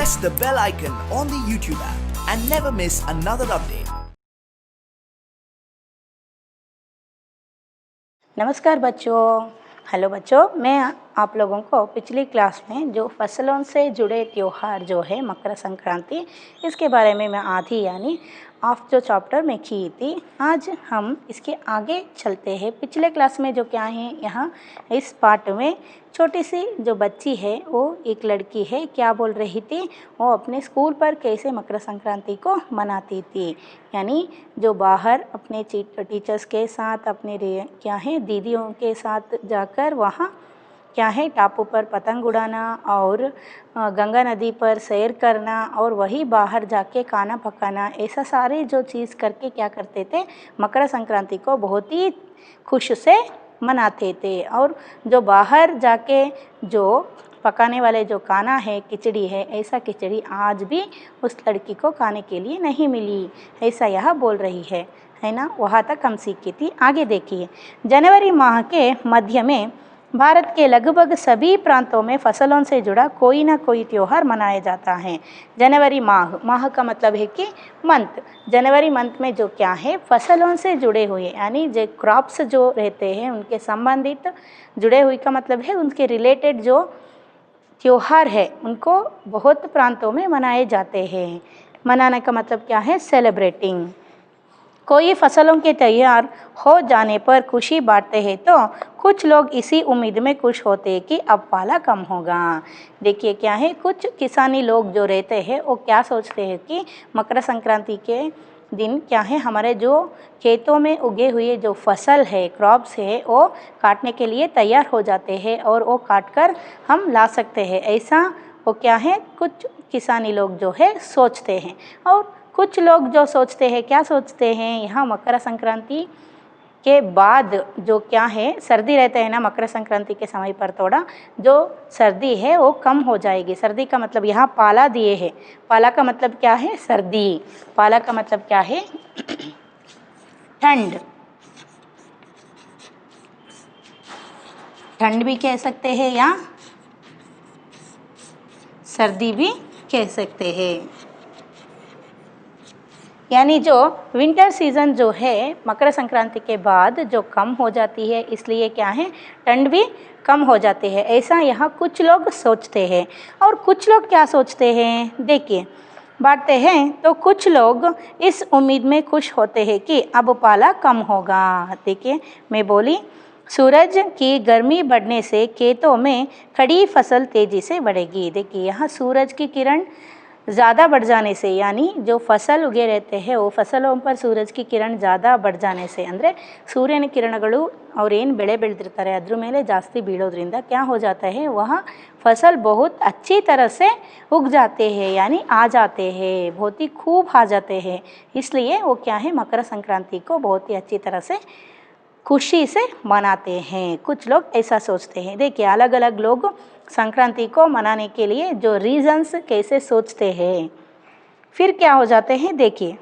press the bell icon on the YouTube app and never miss another update. नमस्कार बच्चों। Hello बच्चों, मैं आप लोगों को पिछली क्लास में जो फसलों से जुड़े त्योहार जो है मकर संक्रांति, इसके बारे में मैं आधी यानी ऑफ जो चैप्टर में की थी, आज हम इसके आगे चलते हैं। पिछले क्लास में जो क्या है, यहाँ इस पार्ट में छोटी सी जो बच्ची है, वो एक लड़की है, क्या बोल रही थी, वो अपने स्कूल पर कैसे मकर संक्रांति को मनाती थी। यानी जो बाहर अपने टीचर्स के साथ, अपने क्या है दीदियों के साथ जाकर वहाँ क्या है टापू पर पतंग उड़ाना और गंगा नदी पर सैर करना और वही बाहर जाके खाना पकाना, ऐसा सारे जो चीज़ करके क्या करते थे, मकर संक्रांति को बहुत ही खुश से मनाते थे। और जो बाहर जाके जो पकाने वाले जो खाना है, खिचड़ी है, ऐसा खिचड़ी आज भी उस लड़की को खाने के लिए नहीं मिली, ऐसा यह बोल रही है ना। वहाँ तक हम सीखी थी। आगे देखिए, जनवरी माह के मध्य में भारत के लगभग सभी प्रांतों में फसलों से जुड़ा कोई ना कोई त्यौहार मनाया जाता है। जनवरी माह का मतलब है कि मंथ। जनवरी मंथ में जो क्या है, फसलों से जुड़े हुए यानी जो क्रॉप्स जो रहते हैं उनके संबंधित, जुड़े हुए का मतलब है उनके रिलेटेड जो त्योहार है, उनको बहुत प्रांतों में मनाए जाते हैं। मनाने का मतलब क्या है, सेलिब्रेटिंग। कोई फसलों के तैयार हो जाने पर खुशी बांटते हैं, तो कुछ लोग इसी उम्मीद में खुश होते हैं कि अब पाला कम होगा। देखिए क्या है, कुछ किसानी लोग जो रहते हैं वो क्या सोचते हैं कि मकर संक्रांति के दिन क्या है, हमारे जो खेतों में उगे हुए जो फसल है, क्रॉप्स है, वो काटने के लिए तैयार हो जाते हैं और वो काट कर हम ला सकते हैं, ऐसा वो क्या है कुछ किसानी लोग जो है सोचते हैं। और कुछ लोग जो सोचते हैं, क्या सोचते हैं, यहाँ मकर संक्रांति के बाद जो क्या है सर्दी रहते हैं ना, मकर संक्रांति के समय पर थोड़ा जो सर्दी है वो कम हो जाएगी। सर्दी का मतलब यहाँ पाला दिए है, पाला का मतलब क्या है, सर्दी। पाला का मतलब क्या है, ठंड। ठंड भी कह सकते हैं या सर्दी भी कह सकते हैं। यानी जो विंटर सीज़न जो है मकर संक्रांति के बाद जो कम हो जाती है, इसलिए क्या है ठंड भी कम हो जाती है, ऐसा यहाँ कुछ लोग सोचते हैं। और कुछ लोग क्या सोचते हैं, देखिए बांटते हैं, तो कुछ लोग इस उम्मीद में खुश होते हैं कि अब पाला कम होगा। देखिए मैं बोली, सूरज की गर्मी बढ़ने से खेतों में खड़ी फसल तेजी से बढ़ेगी। देखिए यहाँ सूरज की किरण ज़्यादा बढ़ जाने से, यानी जो फसल उगे रहते हैं वो फसलों पर सूरज की किरण ज़्यादा बढ़ जाने से, ಅಂದರೆ ಸೂರ್ಯನ ಕಿರಣಗಳು ಅವ್ರೇನು ಬೆಳೆ ಬೆಳೆದಿರ್ತಾರೆ ಅದ್ರ ಮೇಲೆ ಜಾಸ್ತಿ ಬೀಳೋದ್ರಿಂದ क्या हो जाता है, वहाँ फसल बहुत अच्छी तरह से उग जाते हैं, यानी आ जाते हैं, बहुत ही खूब आ जाते हैं। इसलिए वो क्या है मकर संक्रांति को बहुत ही अच्छी तरह से खुशी से मनाते हैं। कुछ लोग ऐसा सोचते हैं। देखिए अलग अलग लोग संक्रांति को मनाने के लिए जो रीजंस कैसे सोचते हैं, फिर क्या हो जाते हैं। देखिए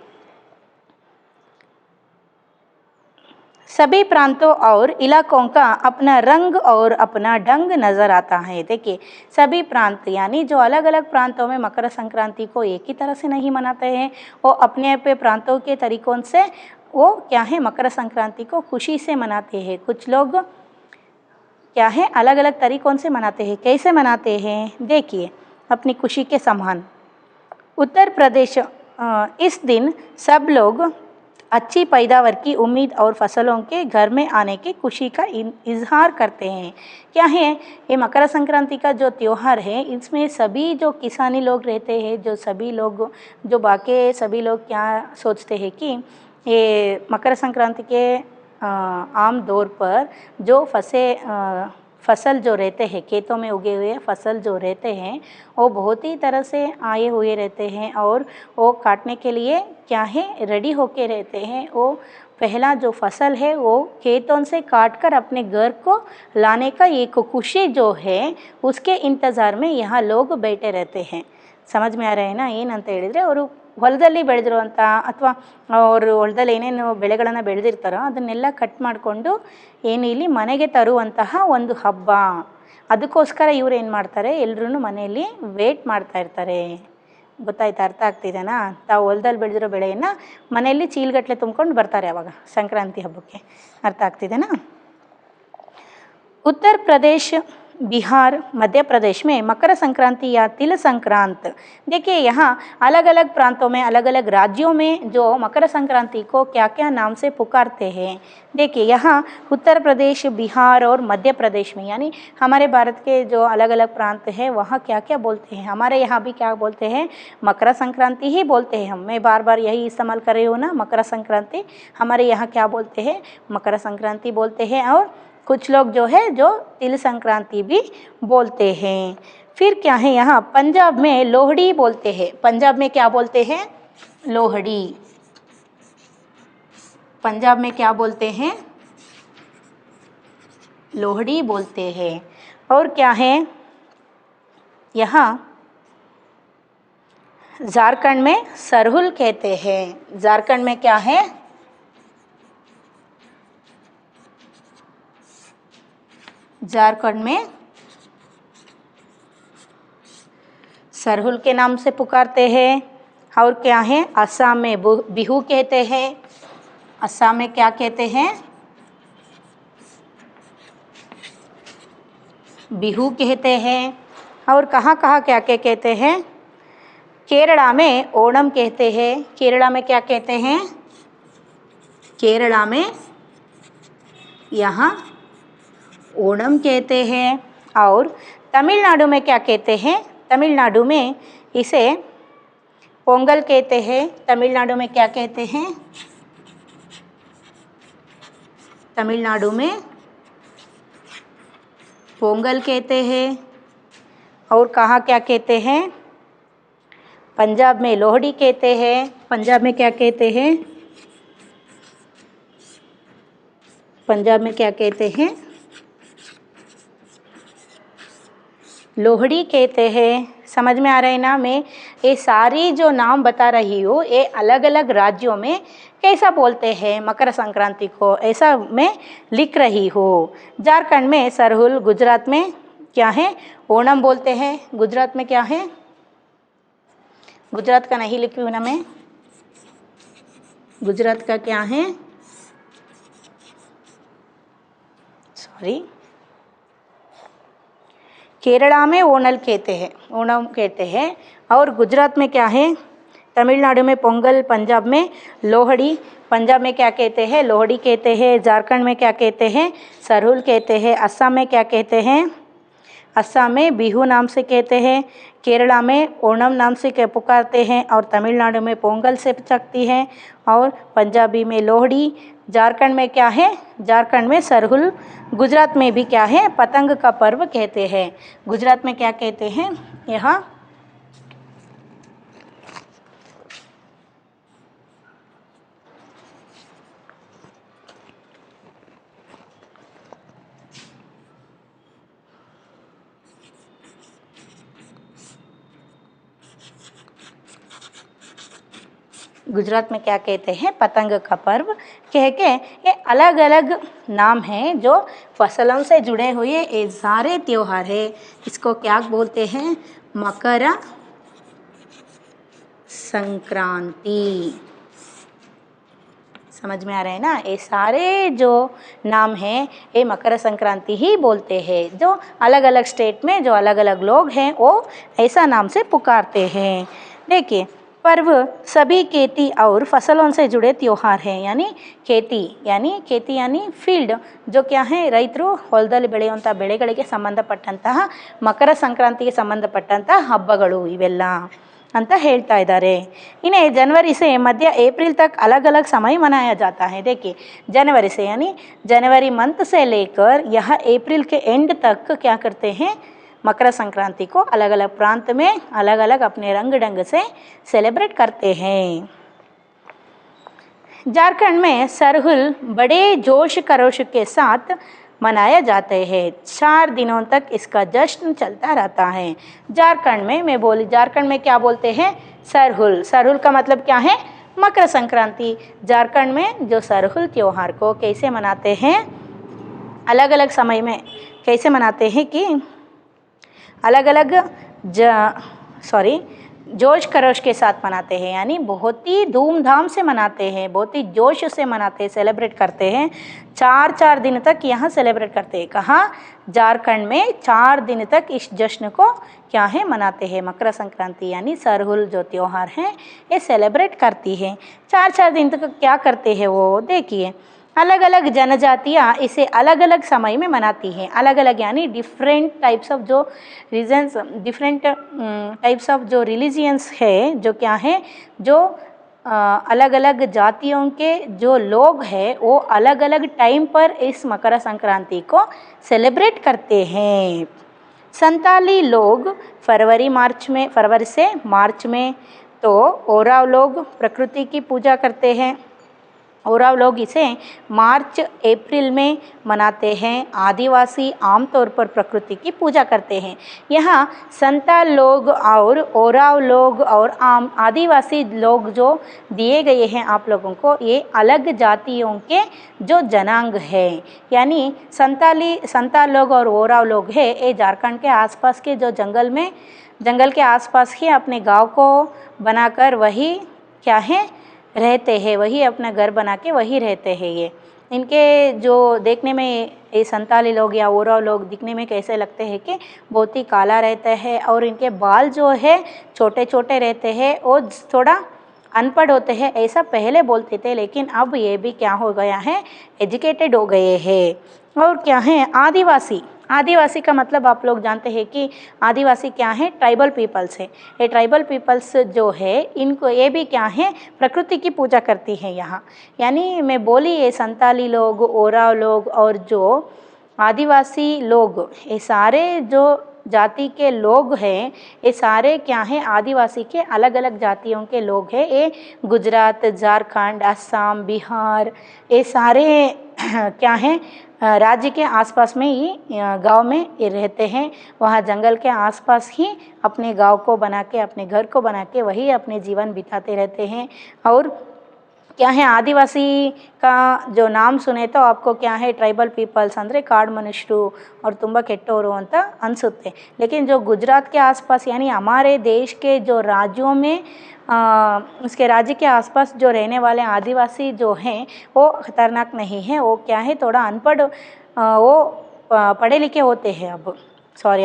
सभी प्रांतों और इलाकों का अपना रंग और अपना ढंग नज़र आता है। देखिए सभी प्रांत यानी जो अलग अलग प्रांतों में मकर संक्रांति को एक ही तरह से नहीं मनाते हैं, वो अपने अपने प्रांतों के तरीकों से वो क्या है मकर संक्रांति को खुशी से मनाते हैं। कुछ लोग क्या है अलग अलग तरीकों से मनाते हैं। कैसे मनाते हैं, देखिए अपनी खुशी के समान। उत्तर प्रदेश इस दिन सब लोग अच्छी पैदावार की उम्मीद और फसलों के घर में आने की खुशी का इजहार करते हैं। क्या है ये मकर संक्रांति का जो त्यौहार है, इसमें सभी जो किसानी लोग रहते हैं, जो सभी लोग जो बाकी सभी लोग क्या सोचते हैं कि ये मकर संक्रांति के आम तौर पर जो फसल जो रहते हैं, खेतों में उगे हुए फसल जो रहते हैं, वो बहुत ही तरह से आए हुए रहते हैं और वो काटने के लिए क्या है रेडी होके रहते हैं। वो पहला जो फसल है वो खेतों से काट कर अपने घर को लाने का एक खुशी जो है, उसके इंतज़ार में यहाँ लोग बैठे रहते हैं। समझ में आ रहा है ना, ಏನಂತ ಹೇಳಿದರೆ ಅವರು ಹೊಲದಲ್ಲಿ ಬೆಳೆದಿರುವಂಥ ಅಥವಾ ಅವರು ಹೊಲದಲ್ಲಿ ಏನೇನು ಬೆಳೆಗಳನ್ನು ಬೆಳೆದಿರ್ತಾರೋ ಅದನ್ನೆಲ್ಲ ಕಟ್ ಮಾಡಿಕೊಂಡು ಏನು ಇಲ್ಲಿ ಮನೆಗೆ ತರುವಂತಹ ಒಂದು ಹಬ್ಬ. ಅದಕ್ಕೋಸ್ಕರ ಇವ್ರು ಏನು ಮಾಡ್ತಾರೆ, ಎಲ್ಲರೂ ಮನೆಯಲ್ಲಿ ವೇಟ್ ಮಾಡ್ತಾ ಇರ್ತಾರೆ. ಗೊತ್ತಾಯ್ತಾ? ಅರ್ಥ ಆಗ್ತಿದೆನಾ? ತಾವು ಹೊಲದಲ್ಲಿ ಬೆಳೆದಿರೋ ಬೆಳೆಯನ್ನು ಮನೆಯಲ್ಲಿ ಚೀಲಗಟ್ಟಲೆ ತುಂಬ್ಕೊಂಡು ಬರ್ತಾರೆ ಅವಾಗ ಸಂಕ್ರಾಂತಿ ಹಬ್ಬಕ್ಕೆ. ಅರ್ಥ ಆಗ್ತಿದೆನಾ? उत्तर प्रदेश, बिहार, मध्य प्रदेश में मकर संक्रांति या तिल संक्रांत, देखिए यहाँ अलग अलग प्रांतों में, अलग अलग राज्यों में जो मकर संक्रांति को क्या क्या नाम से पुकारते हैं। देखिए यहाँ उत्तर प्रदेश, बिहार और मध्य प्रदेश में, यानी हमारे भारत के जो अलग अलग प्रांत हैं वहाँ क्या क्या बोलते हैं। हमारे यहाँ भी क्या बोलते हैं? मकर संक्रांति ही बोलते हैं हम। मैं बार बार यही इस्तेमाल कर रही हूँ ना, मकर संक्रांति। हमारे यहाँ क्या बोलते हैं? मकर संक्रांति बोलते हैं। और कुछ लोग जो है जो तिल संक्रांति भी बोलते हैं। फिर क्या है, यहाँ पंजाब में लोहड़ी बोलते हैं। पंजाब में क्या बोलते हैं? लोहड़ी। पंजाब में क्या बोलते हैं? लोहड़ी बोलते हैं। और क्या है, यहाँ झारखंड में सरहुल कहते हैं। झारखंड में क्या है? झारखंड में सरहुल के नाम से पुकारते हैं। और क्या है, असम में बिहू कहते हैं। असम में क्या कहते हैं? बिहू कहते हैं। और कहाँ कहाँ क्या क्या कहते हैं? केरला में ओणम कहते हैं। केरला में क्या कहते हैं? केरला में यहाँ ओणम कहते हैं। और तमिलनाडु में क्या कहते हैं? तमिलनाडु में इसे पोंगल कहते हैं। तमिलनाडु में क्या कहते हैं? तमिलनाडु में पोंगल कहते हैं। और कहाँ क्या कहते हैं? पंजाब में लोहड़ी कहते हैं। पंजाब में क्या कहते हैं? पंजाब में क्या कहते हैं? लोहड़ी कहते हैं। समझ में आ रहा है ना? मैं ये सारी जो नाम बता रही हूँ ये अलग अलग राज्यों में कैसा बोलते हैं मकर संक्रांति को, ऐसा मैं लिख रही हूँ। झारखंड में सरहुल, गुजरात में क्या है? ओणम बोलते हैं। गुजरात में क्या है? गुजरात का नहीं लिखी हूँ ना मैं। गुजरात का क्या है? सॉरी, केरला में ओणल कहते हैं, ओणम कहते हैं। और गुजरात में क्या है? तमिलनाडु में पोंगल, पंजाब में लोहड़ी। पंजाब में क्या कहते हैं? लोहड़ी कहते हैं। झारखंड में क्या कहते हैं? सरहुल कहते हैं। असम में क्या कहते हैं? असम में बिहू नाम से कहते हैं। केरला में ओणम नाम से पुकारते हैं। और तमिलनाडु में पोंगल से चखती है। और पंजाबी में लोहड़ी। झारखंड में क्या है? झारखंड में सरहुल। गुजरात में भी क्या है? पतंग का पर्व कहते हैं। गुजरात में क्या कहते हैं? यहाँ गुजरात में क्या कहते हैं? पतंग का पर्व कह के ये अलग अलग नाम हैं जो फसलों से जुड़े हुए ये सारे त्योहार है। इसको क्या बोलते हैं? मकर संक्रांति। समझ में आ रहा है ना? ये सारे जो नाम हैं ये मकर संक्रांति ही बोलते हैं। जो अलग अलग स्टेट में जो अलग अलग लोग हैं वो ऐसा नाम से पुकारते हैं। देखिए, पर्व सभी खेती और फसलों से जुड़े त्योहार हैं। यानी खेती यानी ಫೀಲ್ಡ್ जो क्या है ರೈತರು ಹೊಲದಲ್ಲಿ ಬೆಳೆಯುವಂಥ ಬೆಳೆಗಳಿಗೆ ಸಂಬಂಧಪಟ್ಟಂತಹ ಮಕರ ಸಂಕ್ರಾಂತಿಗೆ ಸಂಬಂಧಪಟ್ಟಂತಹ ಹಬ್ಬಗಳು ಇವೆಲ್ಲ ಅಂತ ಹೇಳ್ತಾ ಇದ್ದಾರೆ। इन्हें जनवरी से मध्य अप्रैल तक अलग अलग समय मनाया जाता है। देखिए, जनवरी से यानी जनवरी मंथ से लेकर यह अप्रैल के एंड तक क्या करते हैं? मकर संक्रांति को अलग अलग प्रांत में अलग अलग अपने रंग ढंग से सेलिब्रेट करते हैं। झारखंड में सरहुल बड़े जोश खरोश के साथ मनाया जाते हैं। 4 दिनों तक इसका जश्न चलता रहता है। झारखंड में मैं बोली, झारखंड में क्या बोलते हैं? सरहुल। सरहुल का मतलब क्या है? मकर संक्रांति। झारखंड में जो सरहुल त्योहार को कैसे मनाते हैं? अलग अलग समय में कैसे मनाते हैं कि अलग अलग जोश खरोश के साथ मनाते हैं, यानी बहुत ही धूमधाम से मनाते हैं, बहुत ही जोश से मनाते हैं, सेलिब्रेट करते हैं। 4 दिन तक यहाँ सेलिब्रेट करते हैं। कहाँ? झारखंड में 4 दिन तक इस जश्न को क्या है मनाते हैं। मकर संक्रांति यानी सरहुल जो त्यौहार है ये सेलिब्रेट करती है। 4 दिन तक क्या करते हैं वो देखिए। अलग अलग जनजातियाँ इसे अलग अलग समय में मनाती हैं। अलग अलग यानी डिफरेंट टाइप्स ऑफ जो रीजन्स, डिफरेंट टाइप्स ऑफ जो रिलीजियंस है, जो क्या है, जो अलग अलग जातियों के जो लोग हैं वो अलग अलग टाइम पर इस मकर संक्रांति को सेलिब्रेट करते हैं। संताली लोग फरवरी से मार्च में, तो ओराव लोग प्रकृति की पूजा करते हैं। ओराव लोग इसे मार्च अप्रैल में मनाते हैं। आदिवासी आमतौर पर प्रकृति की पूजा करते हैं। यहाँ संताल लोग और ओराव लोग और आदिवासी लोग जो दिए गए हैं आप लोगों को, ये अलग जातियों के जो जनांग है, यानी संताल लोग और ओराव लोग है, ये झारखंड के आसपास के जो जंगल के आसपास ही अपने गांव को बनाकर वही क्या है रहते हैं, वही अपना घर बना के वही रहते हैं। ये इनके जो देखने में ये संताली लोग या ओराव लोग दिखने में कैसे लगते हैं कि बहुत ही काला रहता है और इनके बाल जो है छोटे छोटे रहते हैं और थोड़ा अनपढ़ होते हैं, ऐसा पहले बोलते थे, लेकिन अब ये भी क्या हो गया है, एजुकेटेड हो गए हैं। और क्या है आदिवासी का मतलब आप लोग जानते हैं कि आदिवासी क्या है, ट्राइबल पीपल्स है। ये ट्राइबल पीपल्स जो है इनको ये भी क्या है, प्रकृति की पूजा करती है यहाँ। यानी मैं बोली ये संताली लोग, ओराव लोग और जो आदिवासी लोग, ये सारे जो जाति के लोग हैं, ये सारे क्या हैं, आदिवासी के अलग अलग जातियों के लोग हैं। ये गुजरात, झारखंड, असम, बिहार, ये सारे क्या हैं राज्य के आसपास में ही गांव में ये रहते हैं। वहाँ जंगल के आसपास ही अपने गांव को बना के, अपने घर को बना के वही अपने जीवन बिताते रहते हैं। और क्या है, आदिवासी का जो नाम सुने तो आपको क्या है, ट्राइबल पीपल्स ಅಂದರೆ ಕಾಡು ಮನುಷ್ಯರು और ತುಂಬ ಕೆಟ್ಟವರು ಅಂತ ಅನಿಸುತ್ತೆ। लेकिन जो गुजरात के आसपास यानी हमारे देश के जो राज्यों में उसके राज्य के आसपास जो रहने वाले आदिवासी जो हैं वो खतरनाक नहीं है। वो क्या है, थोड़ा अनपढ़, वो पढ़े लिखे होते हैं। अब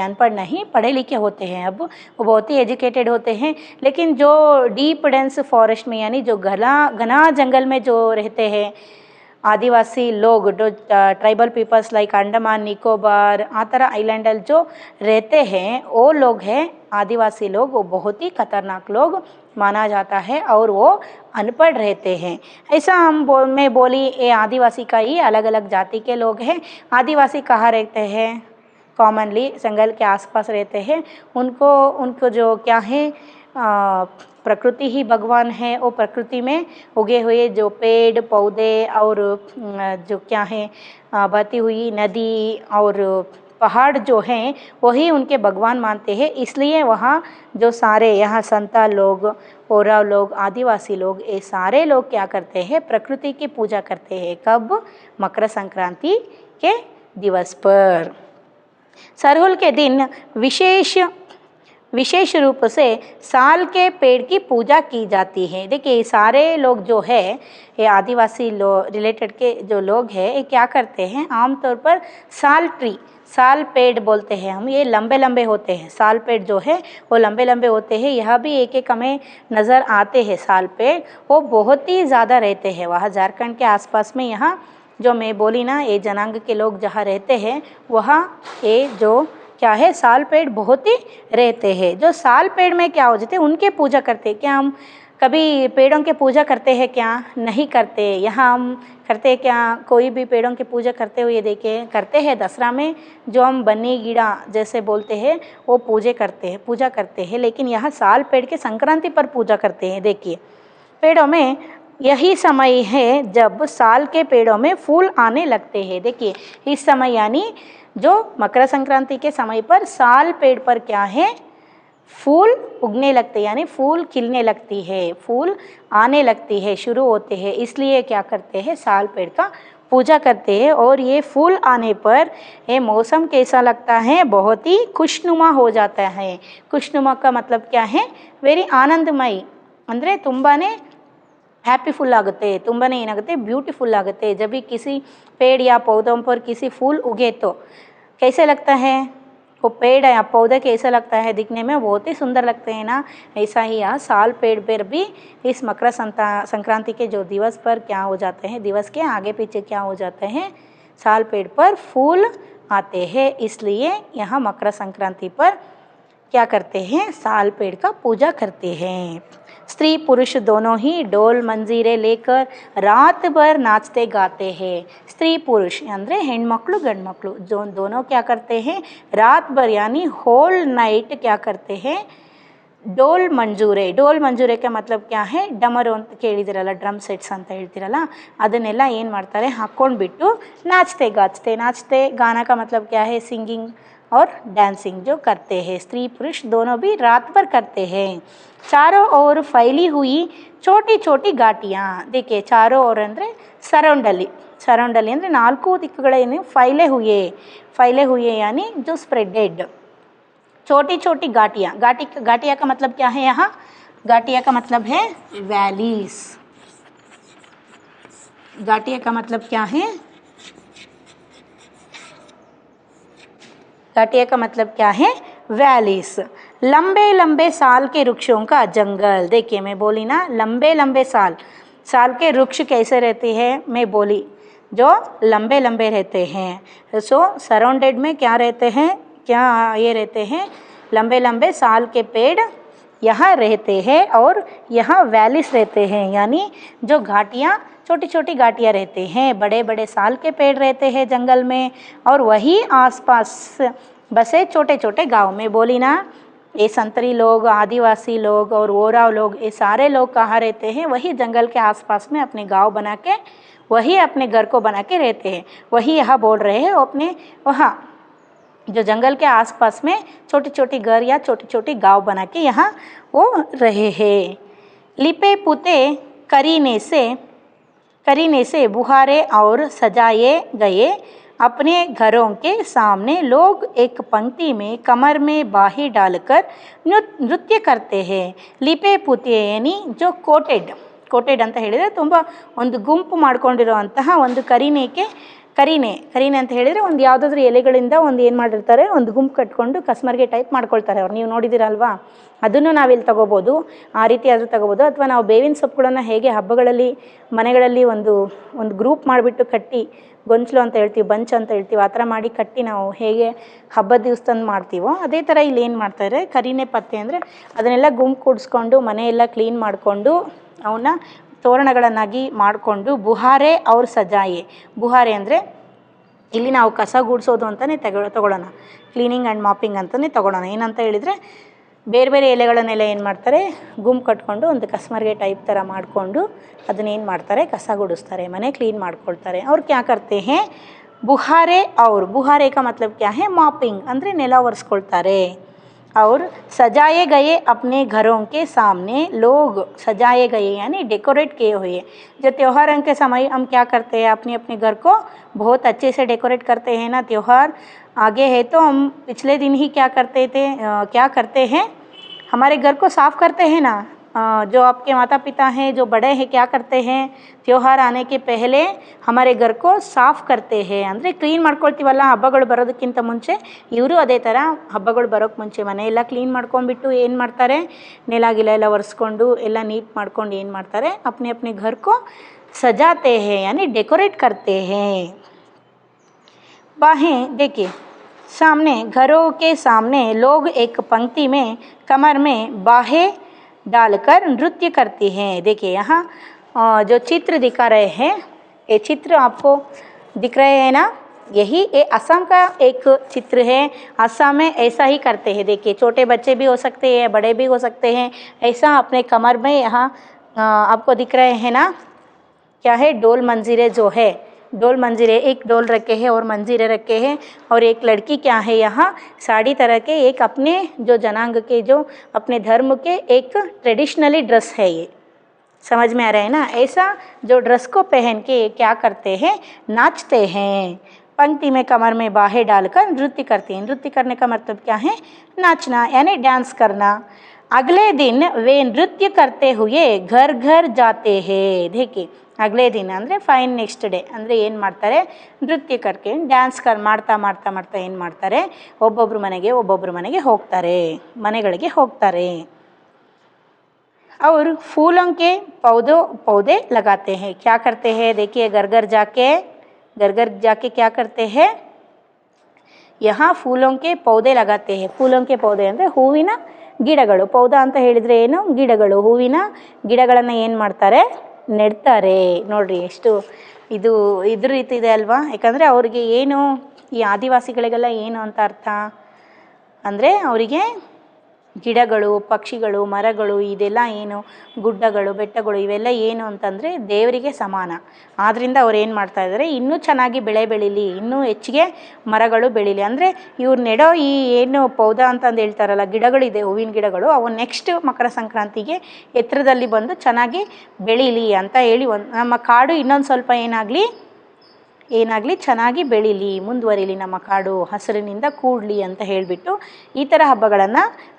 अनपढ़ नहीं, पढ़े लिखे होते हैं। अब वो बहुत ही एजुकेटेड होते हैं। लेकिन जो डीप डेंस फॉरेस्ट में यानी जो घना जंगल में जो रहते हैं आदिवासी लोग, जो tribal peoples like Andaman Nicobar आ तरह आइलैंड जो रहते हैं, वो लोग हैं आदिवासी लोग, वो बहुत ही खतरनाक लोग माना जाता है और वो अनपढ़ रहते हैं। ऐसा मैं बोली ये आदिवासी का ही अलग अलग जाति के लोग हैं। आदिवासी कहाँ रहते हैं, कॉमनली जंगल के आसपास रहते हैं। उनको जो क्या है, प्रकृति ही भगवान है। वो प्रकृति में उगे हुए जो पेड़ पौधे और जो क्या है बहती हुई नदी और पहाड़ जो हैं वही उनके भगवान मानते हैं। इसलिए वहाँ जो सारे यहाँ संताल लोग, ओराव लोग, आदिवासी लोग, ये सारे लोग क्या करते हैं, प्रकृति की पूजा करते हैं। कब? मकर संक्रांति के दिवस पर। सरहुल के दिन विशेष रूप से साल के पेड़ की पूजा की जाती है। देखिए सारे लोग जो है ये आदिवासी रिलेटेड के जो लोग हैं ये क्या करते हैं, आमतौर पर साल पेड़ बोलते हैं हम, ये लंबे लंबे होते हैं। साल पेड़ जो है वो लंबे लंबे होते हैं। यह भी एक एक हमें नज़र आते हैं साल पेड़, वो बहुत ही ज़्यादा रहते हैं वहाँ झारखंड के आसपास में। यहाँ जो मैं बोली ना, ये जनांग के लोग जहाँ रहते हैं वहाँ ये जो क्या है, साल पेड़ बहुत ही रहते हैं। जो साल पेड़ में क्या हो जाते हैं, उनके पूजा करते हैं। क्या हम कभी पेड़ों के पूजा करते हैं? क्या नहीं करते। यहाँ हम करते हैं क्या, कोई भी पेड़ों की पूजा करते हुए देखे करते हैं। दसरा में जो हम बन्नी गिड़ा जैसे बोलते हैं वो पूजा करते हैं। लेकिन यहाँ साल पेड़ के संक्रांति पर पूजा करते हैं। देखिए पेड़ों में यही समय है जब साल के पेड़ों में फूल आने लगते हैं। देखिए इस समय यानी जो मकर संक्रांति के समय पर साल पेड़ पर क्या है, फूल उगने लगते, यानी फूल खिलने लगती है, फूल आने लगती है, शुरू होते हैं। इसलिए क्या करते हैं, साल पेड़ का पूजा करते हैं। और ये फूल आने पर ये मौसम कैसा लगता है, बहुत ही खुशनुमा हो जाता है। खुशनुमा का मतलब क्या है, वेरी आनंदमय, ಅಂದರೆ ತುಂಬಾ हैप्पीफुल आगुत्ते, ತುಂಬಾ ಏನಾಗುತ್ತೆ ब्यूटीफुल आगुत्ते। जब भी किसी पेड़ या पौधों पर किसी फूल उगे तो कैसे लगता है, वो पेड़ या पौधा कैसा लगता है, दिखने में बहुत ही सुंदर लगते हैं ना। ऐसा ही यहाँ साल पेड़ पर भी इस मकर संक्रांति के जो दिवस पर क्या हो जाते हैं, दिवस के आगे पीछे क्या हो जाते हैं, साल पेड़ पर फूल आते हैं। इसलिए यहाँ मकर संक्रांति पर क्या करते हैं, साल पेड़ का पूजा करते हैं। स्त्री पुरुष दोनों ही डोल मंजीरे लेकर रात भर नाचते गाते हैं। स्त्री पुरुष ಅಂದರೆ ಹೆಣ್ಮಕ್ಳು ಗಂಡು ಮಕ್ಕಳು जो दोनों क्या करते हैं, रात भर यानी होल नाइट क्या करते हैं, ಡೋಲ್ ಮಂಜೂರೆ। ಡೋಲ್ ಮಂಜೂರೆ का मतलब क्या है, ಡಮರು ಅಂತ ಕೇಳಿದಿರಲ್ಲ, ಡ್ರಮ್ ಸೆಟ್ಸ್ ಅಂತ ಹೇಳ್ತಿರಲ್ಲ, ಅದನ್ನೆಲ್ಲ ಏನು ಮಾಡ್ತಾರೆ ಹಾಕ್ಕೊಂಡ್ಬಿಟ್ಟು नाचते गाना का मतलब क्या है, सिंगिंग और डांसिंग जो करते हैं। स्त्री पुरुष दोनों भी रात भर करते हैं। चारों ओर फैली हुई छोटी छोटी घाटियाँ, देखिए चारों ओर ಅಂದರೆ ಸರೌಂಡಲ್ಲಿ ಅಂದರೆ 4 ದಿಕ್ಕುಗಳೇನು फैले हुए यानी जो स्प्रेडेड, छोटी छोटी घाटियाँ का मतलब क्या है, यहाँ घाटियाँ का मतलब है वैलीज। घाटियाँ का मतलब क्या है, घाटिया का मतलब क्या है, वैलीज। लंबे लंबे साल के वृक्षों का जंगल, देखिए मैं बोली ना लंबे लंबे साल के वृक्ष कैसे रहते हैं, मैं बोली जो लंबे लंबे रहते हैं। सो सराउंडेड में क्या रहते हैं, क्या ये रहते हैं, लंबे लंबे साल के पेड़ यहाँ रहते हैं और यहाँ वैलीज रहते हैं, यानी जो घाटियाँ छोटी छोटी घाटियाँ रहते हैं, बड़े बड़े साल के पेड़ रहते हैं जंगल में, और वही आसपास बसे छोटे छोटे गांव में। बोली ना ये संतरी लोग, आदिवासी लोग और ओराव लोग, ये सारे लोग कहाँ रहते हैं, वही जंगल के आसपास में अपने गांव बना के, वही अपने घर को बना के रहते हैं। वही यहाँ बोल रहे हैं, अपने वहाँ जो जंगल के आसपास में छोटी छोटी घर या छोटी छोटी गांव बना के यहाँ वो रहे हैं। लिपे पुते करीने से बुहारे और सजाए गए अपने घरों के सामने लोग एक पंक्ति में कमर में बाहें डालकर नृत्य करते हैं। लिपे पुते यानी जो ಕೋಟೆಡ್ ಅಂತ ಹೇಳಿದರೆ ತುಂಬ ಒಂದು ಗುಂಪು ಮಾಡ್ಕೊಂಡಿರುವಂತಹ ಒಂದು ಕರೀನೆ ಅಂತ ಹೇಳಿದರೆ ಒಂದು ಯಾವುದಾದ್ರೂ ಎಲೆಗಳಿಂದ ಒಂದು ಏನು ಮಾಡಿರ್ತಾರೆ, ಒಂದು ಗುಂಪು ಕಟ್ಕೊಂಡು ಕಸ್ಮರ್ಗೆ ಟೈಪ್ ಮಾಡ್ಕೊಳ್ತಾರೆ ಅವ್ರು, ನೀವು ನೋಡಿದ್ದೀರಲ್ವಾ, ಅದನ್ನು ನಾವಿಲ್ಲಿ ತಗೋಬೋದು, ಆ ರೀತಿ ಆದರೂ ತಗೋಬೋದು। ಅಥವಾ ನಾವು ಬೇವಿನ ಸೊಪ್ಪುಗಳನ್ನು ಹೇಗೆ ಹಬ್ಬಗಳಲ್ಲಿ ಮನೆಗಳಲ್ಲಿ ಒಂದು ಗ್ರೂಪ್ ಮಾಡಿಬಿಟ್ಟು ಕಟ್ಟಿ ಗೊಂಚಲು ಅಂತ ಹೇಳ್ತೀವಿ, ಬಂಚ್ ಅಂತ ಹೇಳ್ತೀವಿ, ಆ ಥರ ಮಾಡಿ ಕಟ್ಟಿ ನಾವು ಹೇಗೆ ಹಬ್ಬದ ದಿವಸದಂದು ಮಾಡ್ತೀವೋ ಅದೇ ಥರ ಇಲ್ಲಿ ಏನು ಮಾಡ್ತಾರೆ, ಕರೀನೆ ಪತ್ತೆ ಅಂದರೆ ಅದನ್ನೆಲ್ಲ ಗುಂಪು ಕೂಡಿಸ್ಕೊಂಡು ಮನೆಯೆಲ್ಲ ಕ್ಲೀನ್ ಮಾಡಿಕೊಂಡು ಅವನ್ನ ತೋರಣಗಳನ್ನಾಗಿ ಮಾಡಿಕೊಂಡು ಬುಹಾರೆ ಅವ್ರ ಸಜಾಯೆ, ಬುಹಾರೆ ಅಂದರೆ ಇಲ್ಲಿ ನಾವು ಕಸ ಗುಡಿಸೋದು ಅಂತಲೇ ತಗೊಳ್ಳೋಣ, ಕ್ಲೀನಿಂಗ್ ಆ್ಯಂಡ್ ಮಾಪಿಂಗ್ ಅಂತಲೇ ತಗೊಳ್ಳೋಣ। ಏನಂತ ಹೇಳಿದರೆ ಬೇರೆ ಬೇರೆ ಎಲೆಗಳನ್ನೆಲ್ಲ ಏನು ಮಾಡ್ತಾರೆ, ಗುಂಪು ಕಟ್ಕೊಂಡು ಒಂದು ಕಸ್ಮರ್ಗೆ ಟೈಪ್ ಥರ ಮಾಡಿಕೊಂಡು ಅದನ್ನೇನು ಮಾಡ್ತಾರೆ, ಕಸ ಗುಡಿಸ್ತಾರೆ, ಮನೆ ಕ್ಲೀನ್ ಮಾಡ್ಕೊಳ್ತಾರೆ। ಅವ್ರು ಕ್ಯಾ ಕರ್ತೆ ಹೇ, ಬುಹಾರೆ का मतलब क्या है, ಮಾಪಿಂಗ್ ಅಂದರೆ ನೆಲ ಒರೆಸ್ಕೊಳ್ತಾರೆ। और सजाए गए अपने घरों के सामने लोग, सजाए गए यानी डेकोरेट किए हुए। जो त्योहारों के समय हम क्या करते हैं, अपने अपने घर को बहुत अच्छे से डेकोरेट करते हैं ना। त्यौहार आगे है तो हम पिछले दिन ही क्या करते हैं, हमारे घर को साफ़ करते हैं ना। जो आपके माता पिता हैं, जो बड़े हैं, क्या करते हैं, त्यौहार आने के पहले हमारे घर को साफ़ करते हैं, ಅಂದರೆ ಕ್ಲೀನ್ ಮಾಡ್ಕೊಳ್ತೀವಲ್ಲ ಹಬ್ಬಗಳು ಬರೋದಕ್ಕಿಂತ ಮುಂಚೆ, ಇವರು ಅದೇ ಥರ ಹಬ್ಬಗಳು ಬರೋಕ್ಕೆ ಮುಂಚೆ ಮನೆಯೆಲ್ಲ ಕ್ಲೀನ್ ಮಾಡ್ಕೊಂಡ್ಬಿಟ್ಟು ಏನು ಮಾಡ್ತಾರೆ, ನೆಲ ಗಿಲ ಎಲ್ಲ ಒರೆಸ್ಕೊಂಡು ಎಲ್ಲ ನೀಟ್ ಮಾಡ್ಕೊಂಡು ಏನು ಮಾಡ್ತಾರೆ, अपने अपने घर को सजाते हैं यानी डेकोरेट करते हैं। बाहें देखिए सामने, घरों के सामने लोग एक पंक्ति में कमर में बाहें डालकर नृत्य करती हैं। देखिए यहाँ जो चित्र दिखा रहे हैं, ये चित्र आपको दिख रहे हैं ना, यही ये असम का एक चित्र है। असम में ऐसा ही करते हैं। देखिए छोटे बच्चे भी हो सकते हैं, बड़े भी हो सकते हैं, ऐसा अपने कमर में यहाँ आपको दिख रहे हैं ना, क्या है, डोल मंजीरे जो है, डोल मंजीरे, एक डोल रखे हैं और मंजीरे रखे हैं। और एक लड़की क्या है यहाँ साड़ी तरह के, एक अपने जो जनांग के, जो अपने धर्म के एक ट्रेडिशनली ड्रेस है, ये समझ में आ रहा है ना। ऐसा जो ड्रेस को पहन के क्या करते हैं, नाचते हैं, पंक्ति में कमर में बाहें डालकर नृत्य करते हैं। नृत्य करने का मतलब क्या है, नाचना यानी डांस करना। अगले दिन वे नृत्य करते हुए घर घर जाते हैं। देखिए अगले दिन ಅಂದರೆ ಫೈನ್ ನೆಕ್ಸ್ಟ್ ಡೇ ಅಂದರೆ ಏನು ಮಾಡ್ತಾರೆ, ನೃತ್ಯ करके ಡ್ಯಾನ್ಸ್ ಮಾಡ್ತಾ ಮಾಡ್ತಾ ಮಾಡ್ತಾ ಏನು ಮಾಡ್ತಾರೆ, ಒಬ್ಬೊಬ್ಬರು ಮನೆಗೆ ಹೋಗ್ತಾರೆ, ಮನೆಗಳಿಗೆ ಹೋಗ್ತಾರೆ। और फूलों के पौधे लगाते हैं। क्या करते हैं, देखिए घर घर जाके क्या करते हैं, यहाँ फूलों के पौधे लगाते हैं। फूलों के पौधे ಅಂದರೆ ಹೂವಿನ ಗಿಡಗಳು। ಪೌಧ ಅಂತ ಹೇಳಿದರೆ ಏನು, ಗಿಡಗಳು, ಹೂವಿನ ಗಿಡಗಳನ್ನು ಏನು ಮಾಡ್ತಾರೆ, ನೆಡ್ತಾರೆ। ನೋಡ್ರಿ ಎಷ್ಟು ಇದು ಇದ್ರ ರೀತಿ ಇದೆ ಅಲ್ವಾ। ಯಾಕಂದರೆ ಅವರಿಗೆ ಏನು, ಈ ಆದಿವಾಸಿಗಳಿಗೆಲ್ಲ ಏನು ಅಂತ ಅರ್ಥ ಅಂದರೆ, ಅವರಿಗೆ ಗಿಡಗಳು, ಪಕ್ಷಿಗಳು, ಮರಗಳು ಇದೆಲ್ಲ ಏನು, ಗುಡ್ಡಗಳು, ಬೆಟ್ಟಗಳು ಇವೆಲ್ಲ ಏನು ಅಂತಂದರೆ ದೇವರಿಗೆ ಸಮಾನ। ಆದ್ದರಿಂದ ಅವ್ರು ಏನು ಮಾಡ್ತಾ ಇದ್ದಾರೆ, ಇನ್ನೂ ಚೆನ್ನಾಗಿ ಬೆಳೆ ಬೆಳೀಲಿ, ಇನ್ನೂ ಹೆಚ್ಚಿಗೆ ಮರಗಳು ಬೆಳೀಲಿ ಅಂದರೆ ಇವ್ರು ನೆಡೋ ಈ ಏನು ಪೌಧ ಅಂತಂದು ಹೇಳ್ತಾರಲ್ಲ, ಗಿಡಗಳಿದೆ, ಹೂವಿನ ಗಿಡಗಳು, ಅವು ನೆಕ್ಸ್ಟ್ ಮಕರ ಸಂಕ್ರಾಂತಿಗೆ ಎತ್ತರದಲ್ಲಿ ಬಂದು ಚೆನ್ನಾಗಿ ಬೆಳೀಲಿ ಅಂತ ಹೇಳಿ ನಮ್ಮ ಕಾಡು ಇನ್ನೊಂದು ಸ್ವಲ್ಪ ಏನಾಗಲಿ ಚೆನ್ನಾಗಿ ಬೆಳೀಲಿ, ಮುಂದುವರಿಲಿ, ನಮ್ಮ ಕಾಡು ಹಸಿರಿನಿಂದ ಕೂಡಲಿ ಅಂತ ಹೇಳಿಬಿಟ್ಟು ಈ ಥರ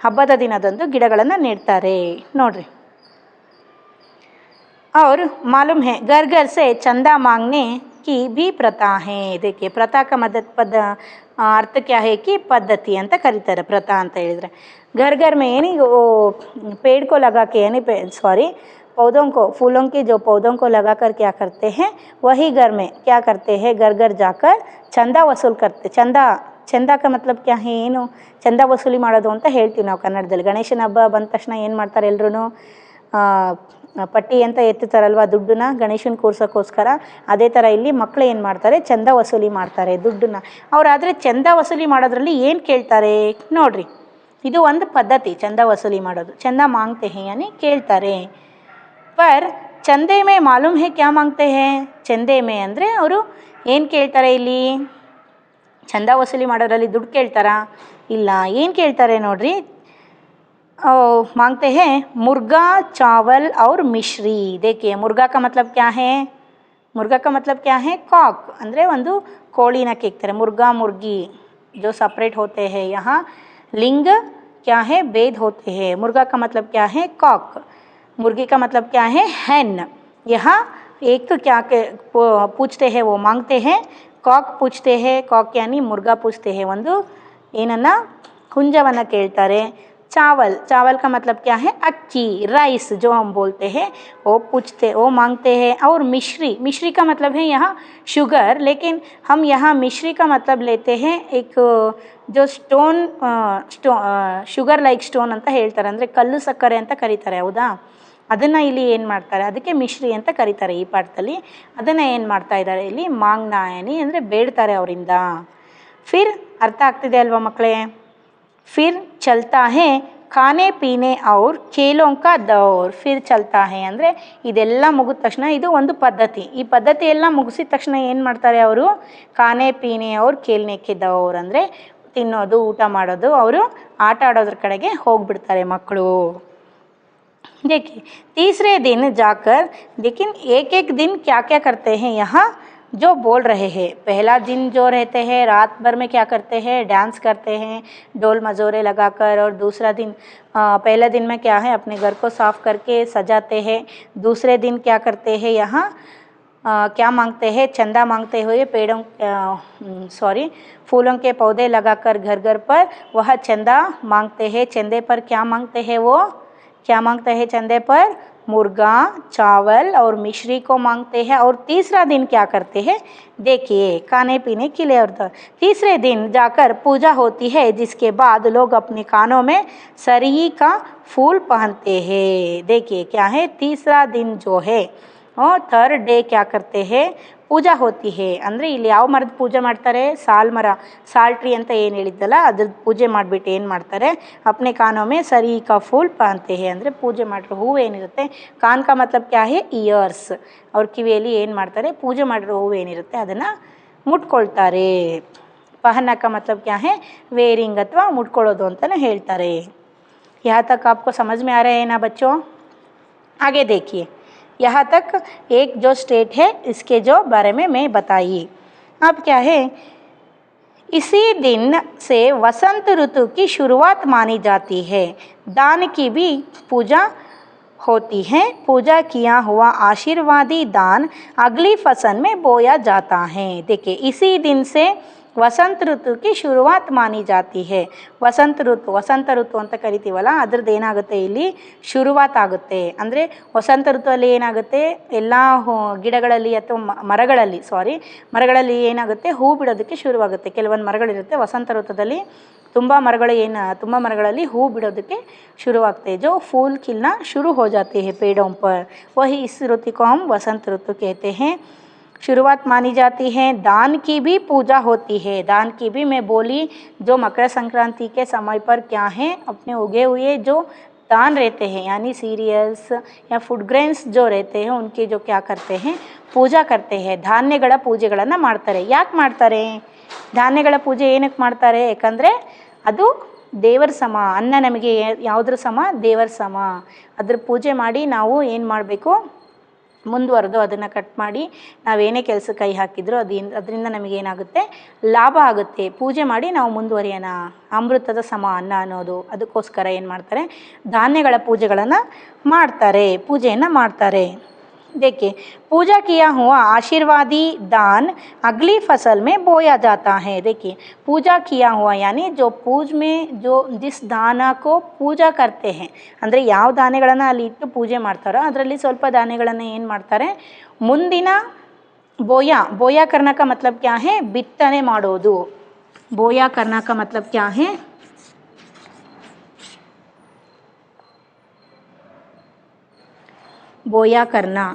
ಹಬ್ಬದ ದಿನದಂದು ಗಿಡಗಳನ್ನು ನೆಡ್ತಾರೆ ನೋಡ್ರಿ। और मालूम है घर घर से चंदा मांगने की भी प्रथा है। देखिए प्रथा का अर्थ क्या है कि पद्धति ಅಂತ ಕರೀತಾರೆ। प्रथा ಅಂತ ಹೇಳಿದರೆ घर घर में यानी वो पेड़ को लगा के यानी पौधों को, फूलों के जो पौधों को लगाकर क्या करते हैं, वही घर में क्या करते हैं, घर घर जाकर चंदा वसूल करते। ಚಂದ का मतलब क्या है, ಏನು ಚಂದ ವಸೂಲಿ ಮಾಡೋದು ಅಂತ ಹೇಳ್ತೀವಿ ನಾವು ಕನ್ನಡದಲ್ಲಿ। ಗಣೇಶನ ಹಬ್ಬ ಬಂದ ತಕ್ಷಣ ಏನು ಮಾಡ್ತಾರೆ, ಎಲ್ಲರೂ ಪಟ್ಟಿ ಅಂತ ಎತ್ತುತ್ತಾರಲ್ವ ದುಡ್ಡನ್ನ ಗಣೇಶನ ಕೂರ್ಸೋಕ್ಕೋಸ್ಕರ, ಅದೇ ಥರ ಇಲ್ಲಿ ಮಕ್ಕಳು ಏನು ಮಾಡ್ತಾರೆ, ಚಂದ ವಸೂಲಿ ಮಾಡ್ತಾರೆ ದುಡ್ಡನ್ನ। ಅವರಾದರೆ ಚಂದ ವಸೂಲಿ ಮಾಡೋದ್ರಲ್ಲಿ ಏನು ಕೇಳ್ತಾರೆ ನೋಡ್ರಿ, ಇದು ಒಂದು ಪದ್ಧತಿ ಚಂದ ವಸೂಲಿ ಮಾಡೋದು। ಚಂದ ಮಾಂಗ್ತೆ ಹೇ ಯಾನಿ ಕೇಳ್ತಾರೆ। पर ಚಂದೆ ಮೇ ಮಾಲೂಮ್ ಹೇ ಕ್ಯಾ ಮಾಂಗ್ತೆ ಹೇ, ಚಂದೆ ಮೇ ಅಂದರೆ ಅವರು ಏನು ಕೇಳ್ತಾರೆ, ಇಲ್ಲಿ ಚಂದ ವಸೂಲಿ ಮಾಡೋದ್ರಲ್ಲಿ ದುಡ್ಡು ಕೇಳ್ತಾರಾ, ಇಲ್ಲ, ಏನು ಕೇಳ್ತಾರೆ ನೋಡ್ರಿ, मांगते हैं मुर्गा, चावल और मिश्री। देखिए मुर्गा का मतलब क्या है, मुर्गा का मतलब क्या है, कॉक ಅಂದರೆ ಒಂದು ಕೋಳಿನ ಕೇಳ್ತಾರೆ। मुर्गा मुर्गी जो सेपरेट होते हैं, यहाँ लिंग क्या है, भेद होते हैं। मुर्गा का मतलब क्या है, कॉक, मुर्गी का मतलब क्या है, हैन। यहाँ एक क्या पूछते हैं, वो मांगते हैं, कॉक पूछते हैं, कॉक यानी मुर्गा पूछते हैं, ಒಂದು ಏನನ್ನ ಹುಂಜವನ್ನು ಕೇಳ್ತಾರೆ। चावल का मतलब क्या है, अक्की, राइस जो हम बोलते हैं, वो मांगते हैं। और मिश्री का मतलब है यहाँ शुगर, लेकिन हम यहाँ मिश्री का मतलब लेते हैं एक जो ಶುಗರ್ ಲೈಕ್ ಸ್ಟೋನ್ ಅಂತ ಹೇಳ್ತಾರೆ, ಅಂದರೆ ಕಲ್ಲು ಸಕ್ಕರೆ ಅಂತ ಕರೀತಾರೆ, ಹೌದಾ। ಅದನ್ನು ಇಲ್ಲಿ ಏನು ಮಾಡ್ತಾರೆ, ಅದಕ್ಕೆ ಮಿಶ್ರಿ ಅಂತ ಕರೀತಾರೆ ಈ ಪಾಠದಲ್ಲಿ। ಅದನ್ನು ಏನು ಮಾಡ್ತಾ ಇದ್ದಾರೆ ಇಲ್ಲಿ, ಮಾಂಗ್ನಾಯನಿ ಅಂದರೆ ಬೇಡ್ತಾರೆ ಅವರಿಂದ। ಫಿರ್ ಅರ್ಥ ಆಗ್ತಿದೆ ಅಲ್ವಾ ಮಕ್ಕಳೇ। फिर चलता है खाने पीने और खेलों का दौर। फिर चलता है ಅಂದರೆ ಇದೆಲ್ಲ ಮುಗಿದ ತಕ್ಷಣ ಇದು ಒಂದು ಪದ್ಧತಿ, ಈ ಪದ್ಧತಿ ಎಲ್ಲ ಮುಗಿಸಿದ ತಕ್ಷಣ ಏನು ಮಾಡ್ತಾರೆ ಅವರು, ಖಾನೆ ಪೀನೆ ಅವ್ರ ಖೇಲ್ನೆ ಕೆ ದೌರ್ ಅಂದರೆ ತಿನ್ನೋದು, ಊಟ ಮಾಡೋದು, ಅವರು ಆಟ ಆಡೋದ್ರ ಕಡೆಗೆ ಹೋಗ್ಬಿಡ್ತಾರೆ ಮಕ್ಕಳು। देखिए तीसरे दिन जाकर, लेकिन एक दिन क्या क्या करते हैं यहाँ जो बोल रहे हैं। पहला दिन जो रहते हैं रात भर में क्या करते हैं, डांस करते हैं ढोल मजोरे लगाकर। और दूसरा दिन पहला दिन में क्या है, अपने घर को साफ करके सजाते हैं। दूसरे दिन क्या करते हैं, यहाँ क्या मांगते हैं, चंदा मांगते हुए फूलों के पौधे लगाकर घर घर पर वह चंदा मांगते हैं। चंदे पर क्या मांगते हैं, वो क्या मांगते हैं, चंदे पर मुर्गा, चावल और मिश्री को मांगते हैं। और तीसरा दिन क्या करते हैं, देखिए खाने पीने के लिए। और तीसरे दिन जाकर पूजा होती है, जिसके बाद लोग अपने कानों में सरी का फूल पहनते हैं। देखिए क्या है, तीसरा दिन जो है और थर्ड डे क्या करते हैं, ಪೂಜಾ ಹೋತಿ ಹೇ ಅಂದರೆ ಇಲ್ಲಿ ಯಾವ ಮರದ ಪೂಜೆ ಮಾಡ್ತಾರೆ, ಸಾಲ್ ಟ್ರೀ ಅಂತ ಏನು ಹೇಳಿದ್ದಲ್ಲ ಅದ್ರದ್ದು ಪೂಜೆ ಮಾಡಿಬಿಟ್ಟು ಏನು ಮಾಡ್ತಾರೆ, ಅಪ್ನೆ ಕಾನೊಮ್ಮೆ ಸರಿ ಕಾ ಫೂಲ್ ಪಹನ್ತೆ ಹೇ ಅಂದರೆ ಪೂಜೆ ಮಾಡಿರೋ ಹೂವು ಏನಿರುತ್ತೆ, ಕಾನ್ ಕಾ ಮತ್ಲಬ್ ಕ್ಯಾ ಹೇ, ಇಯರ್ಸ್, ಅವ್ರ ಕಿವಿಯಲ್ಲಿ ಏನು ಮಾಡ್ತಾರೆ, ಪೂಜೆ ಮಾಡಿರೋ ಹೂವು ಏನಿರುತ್ತೆ ಅದನ್ನು ಮುಟ್ಕೊಳ್ತಾರೆ। ಪಹನ್ನ ಕಾ ಮತ್ಲಬ್ ಕ್ಯಾ ಹೇ, ವೇರಿಂಗ್ ಅಥವಾ ಮುಟ್ಕೊಳ್ಳೋದು ಅಂತಲೇ ಹೇಳ್ತಾರೆ। यहाँ तक आपको समझ में आ रहा है ना बच्चों। आगे देखिए यहाँ तक एक जो स्टेट है इसके जो बारे में मैं बताइए। अब क्या है, इसी दिन से वसंत ऋतु की शुरुआत मानी जाती है। दान की भी पूजा होती है। पूजा किया हुआ आशीर्वादी दान अगली फसल में बोया जाता है। देखिए, इसी दिन से ವಸಂತ ಋತು की ಶುರುವಾತ್ ಮಾನಿ ಜಾತಿ ಹೇ। ವಸಂತ ಋತು ಅಂತ ಕರಿತೀವಲ್ಲ, ಅದ್ರದ್ದು ಏನಾಗುತ್ತೆ ಇಲ್ಲಿ ಶುರುವಾತ್ ಆಗುತ್ತೆ. ಅಂದರೆ ವಸಂತ ಋತುವಲ್ಲಿ ಏನಾಗುತ್ತೆ, ಎಲ್ಲ ಗಿಡಗಳಲ್ಲಿ ಅಥವಾ ಮರಗಳಲ್ಲಿ ಏನಾಗುತ್ತೆ, ಹೂ ಬಿಡೋದಕ್ಕೆ ಶುರುವಾಗುತ್ತೆ. ಕೆಲವೊಂದು ಮರಗಳಿರುತ್ತೆ ವಸಂತ ಋತುದಲ್ಲಿ, ತುಂಬ ಮರಗಳಲ್ಲಿ ಹೂ ಬಿಡೋದಕ್ಕೆ ಶುರುವಾಗ್ತದೆ. जो फूल खिलना शुरू हो जाते हैं पेड़ों पर, वही इस ऋतु को हम वसंत ऋतु कहते हैं। शुरुआत मानी जाती है। दान की भी पूजा होती है। दान की भी मैं बोली, जो मकर संक्रांति के समय पर क्या है, अपने उगे हुए जो दान रहते हैं यानी सीरियल्स या फूड ग्रेन्स जो रहते हैं उनके जो क्या करते हैं, पूजा करते हैं। ಧಾನ್ಯಗಳ ಪೂಜೆಗಳನ್ನು ಮಾಡ್ತಾರೆ. ಯಾಕೆ ಮಾಡ್ತಾರೆ? ಧಾನ್ಯಗಳ ಪೂಜೆ ಏನಕ್ಕೆ ಮಾಡ್ತಾರೆ? ಯಾಕಂದರೆ ಅದು ದೇವರ ಸಮ. ಅನ್ನ ನಮಗೆ ಯಾವುದ್ರ ಸಮ? ದೇವರ ಸಮ. ಅದ್ರ ಪೂಜೆ ಮಾಡಿ ನಾವು ಏನು ಮಾಡಬೇಕು, ಮುಂದುವರೆದು ಅದನ್ನು ಕಟ್ ಮಾಡಿ ನಾವೇನೇ ಕೆಲಸಕ್ಕೆ ಕೈ ಹಾಕಿದ್ರು ಅದರಿಂದ ನಮಗೇನಾಗುತ್ತೆ, ಲಾಭ ಆಗುತ್ತೆ. ಪೂಜೆ ಮಾಡಿ ನಾವು ಮುಂದುವರಿಯೋಣ, ಅಮೃತದ ಸಮ ಅನ್ನ ಅನ್ನೋದು. ಅದಕ್ಕೋಸ್ಕರ ಏನು ಮಾಡ್ತಾರೆ, ಧಾನ್ಯಗಳ ಪೂಜೆಗಳನ್ನು ಪೂಜೆಯನ್ನು ಮಾಡ್ತಾರೆ. देखिए, पूजा किया हुआ आशीर्वादी दान अगली फसल में बोया जाता है। देखिए, पूजा किया हुआ यानी जो जिस दाನ को पूजा करते हैं, ಅಂದರೆ ಯಾವ ಧಾನ್ಯಗಳನ್ನು ಅಲ್ಲಿ ಇಟ್ಟು ಪೂಜೆ ಮಾಡ್ತಾರೋ ಅದರಲ್ಲಿ ಸ್ವಲ್ಪ ಧಾನ್ಯಗಳನ್ನು ಏನು ಮಾಡ್ತಾರೆ, ಮುಂದಿನ ಬೋಯಾ करना का मतलब क्या है, ಬಿತ್ತನೆ ಮಾಡೋದು. ಬೋಯಾ करना का मतलब क्या है, बोया करना.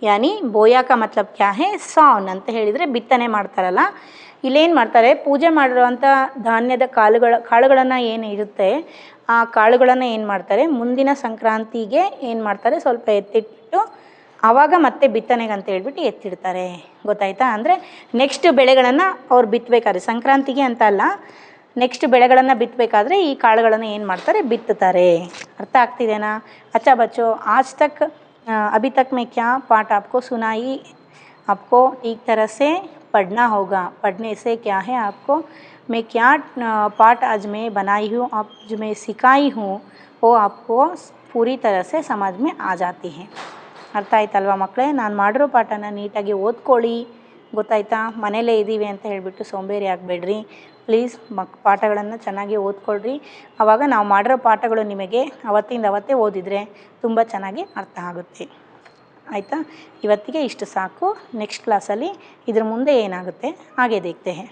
ಯಾನಿ ಬೋಯಾ का मतलब क्या है, ಸಾನ್ ಅಂತ ಹೇಳಿದರೆ ಬಿತ್ತನೆ ಮಾಡ್ತಾರಲ್ಲ. ಇಲ್ಲೇನು ಮಾಡ್ತಾರೆ, ಪೂಜೆ ಮಾಡಿರುವಂಥ ಧಾನ್ಯದ ಕಾಳುಗಳನ್ನು ಏನು ಇರುತ್ತೆ ಆ ಕಾಳುಗಳನ್ನು ಏನು ಮಾಡ್ತಾರೆ, ಮುಂದಿನ ಸಂಕ್ರಾಂತಿಗೆ ಏನು ಮಾಡ್ತಾರೆ, ಸ್ವಲ್ಪ ಎತ್ತಿಟ್ಟು ಆವಾಗ ಮತ್ತೆ ಬಿತ್ತನೆಗೆ ಅಂತ ಹೇಳ್ಬಿಟ್ಟು ಎತ್ತಿಡ್ತಾರೆ. ಗೊತ್ತಾಯ್ತಾ? ಅಂದರೆ ನೆಕ್ಸ್ಟ್ ಬೆಳೆಗಳನ್ನು ಅವ್ರು ಬಿತ್ತಬೇಕಾದ್ರೆ, ಸಂಕ್ರಾಂತಿಗೆ ಅಂತ ಅಲ್ಲ, ನೆಕ್ಸ್ಟ್ ಬೆಳೆಗಳನ್ನು ಬಿತ್ತಬೇಕಾದ್ರೆ ಈ ಕಾಳುಗಳನ್ನು ಏನು ಮಾಡ್ತಾರೆ, ಬಿತ್ತುತ್ತಾರೆ. ಅರ್ಥ ಆಗ್ತಿದೆನಾ? ಅಚ್ಚಾ ಬಚ್ಚೋ, ಆಜ್ ತಕ್ अभी तक मैं क्या पाठ आपको सुनाई, आपको ठीक तरह से पढ़ना होगा. पढ़ने से क्या है, आपको मैं क्या पाठ आज मैं बनाई हूँ, आप जो मैं सिखाई हूँ वो आपको पूरी तरह से समझ में आ जाती है. ಅರ್ಥ ಆಯ್ತಲ್ವಾ ಮಕ್ಕಳೇ? ನಾನು ಮಾಡಿರೋ ಪಾಠನ ನೀಟಾಗಿ ಓದ್ಕೊಳ್ಳಿ. ಗೊತ್ತಾಯ್ತಾ? ಮನೇಲೇ ಇದ್ದೀವಿ ಅಂತ ಹೇಳಿಬಿಟ್ಟು ಸೋಂಬೇರಿ ಆಗಬೇಡ್ರಿ ಪ್ಲೀಸ್. ಪಾಠಗಳನ್ನು ಚೆನ್ನಾಗಿ ಓದ್ಕೊಳ್ರಿ. ಆವಾಗ ನಾವು ಮಾಡಿರೋ ಪಾಠಗಳು ನಿಮಗೆ ಅವತ್ತೇ ಓದಿದರೆ ತುಂಬ ಚೆನ್ನಾಗಿ ಅರ್ಥ ಆಗುತ್ತೆ. ಆಯಿತಾ? ಇವತ್ತಿಗೆ ಇಷ್ಟು ಸಾಕು. ನೆಕ್ಸ್ಟ್ ಕ್ಲಾಸಲ್ಲಿ ಇದ್ರ ಮುಂದೆ ಏನಾಗುತ್ತೆ ಹಾಗೆ ದೇಖ್ತೆ ಹೈ.